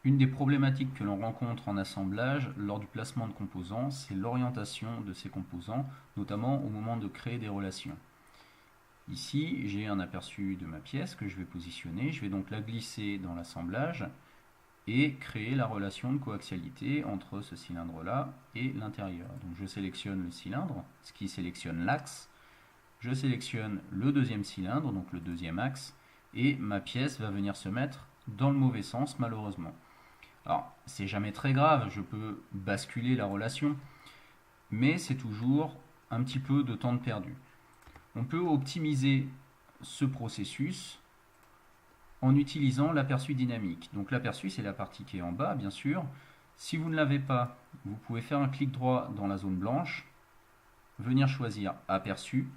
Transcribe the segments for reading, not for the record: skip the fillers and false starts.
Une des problématiques que l'on rencontre en assemblage lors du placement de composants, c'est l'orientation de ces composants, notamment au moment de créer des relations. Ici, j'ai un aperçu de ma pièce que je vais positionner. Je vais donc la glisser dans l'assemblage et créer la relation de coaxialité entre ce cylindre-là et l'intérieur. Donc je sélectionne le cylindre, ce qui sélectionne l'axe. Je sélectionne le deuxième cylindre, donc le deuxième axe, et ma pièce va venir se mettre dans le mauvais sens, malheureusement. Alors, c'est jamais très grave, je peux basculer la relation, mais c'est toujours un petit peu de temps de perdu. On peut optimiser ce processus en utilisant l'aperçu dynamique. Donc l'aperçu, c'est la partie qui est en bas, bien sûr. Si vous ne l'avez pas, vous pouvez faire un clic droit dans la zone blanche, venir choisir aperçu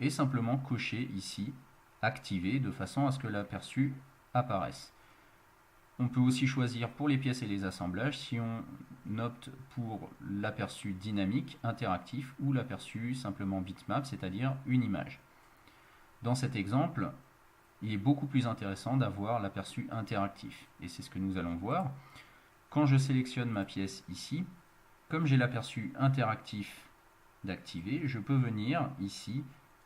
et simplement cocher ici activer de façon à ce que l'aperçu apparaisse. On peut aussi choisir pour les pièces et les assemblages si on opte pour l'aperçu dynamique, interactif ou l'aperçu simplement bitmap, c'est-à-dire une image. Dans cet exemple, il est beaucoup plus intéressant d'avoir l'aperçu interactif. Et c'est ce que nous allons voir. Quand je sélectionne ma pièce ici, comme j'ai l'aperçu interactif d'activer, je peux venir ici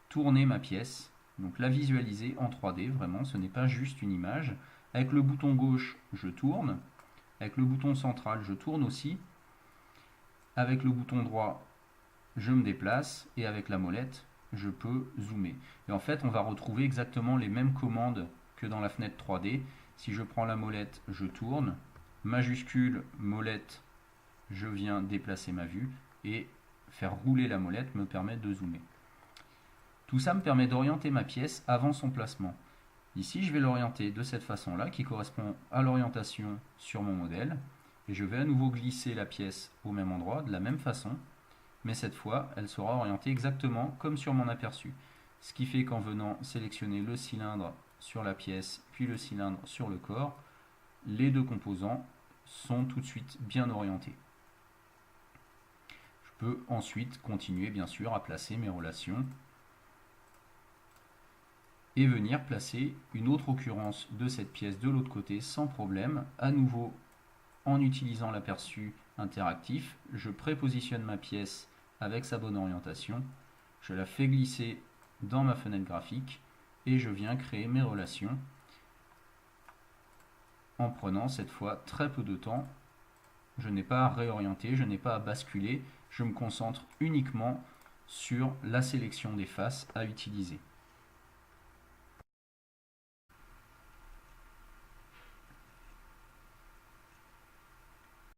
tourner ma pièce, donc la visualiser en 3D, vraiment, ce n'est pas juste une image. Avec le bouton gauche, je tourne. Avec le bouton central, je tourne aussi. Avec le bouton droit, je me déplace. Et avec la molette, je peux zoomer. Et en fait, on va retrouver exactement les mêmes commandes que dans la fenêtre 3D. Si je prends la molette, je tourne. Majuscule, molette, je viens déplacer ma vue. Et faire rouler la molette me permet de zoomer. Tout ça me permet d'orienter ma pièce avant son placement. Ici, je vais l'orienter de cette façon-là, qui correspond à l'orientation sur mon modèle. Et je vais à nouveau glisser la pièce au même endroit, de la même façon. Mais cette fois, elle sera orientée exactement comme sur mon aperçu. Ce qui fait qu'en venant sélectionner le cylindre sur la pièce, puis le cylindre sur le corps, les deux composants sont tout de suite bien orientés. Je peux ensuite continuer, bien sûr, à placer mes relations et venir placer une autre occurrence de cette pièce de l'autre côté sans problème. À nouveau, en utilisant l'aperçu interactif, je prépositionne ma pièce avec sa bonne orientation, je la fais glisser dans ma fenêtre graphique et je viens créer mes relations en prenant cette fois très peu de temps. Je n'ai pas à réorienter, je n'ai pas à basculer, je me concentre uniquement sur la sélection des faces à utiliser.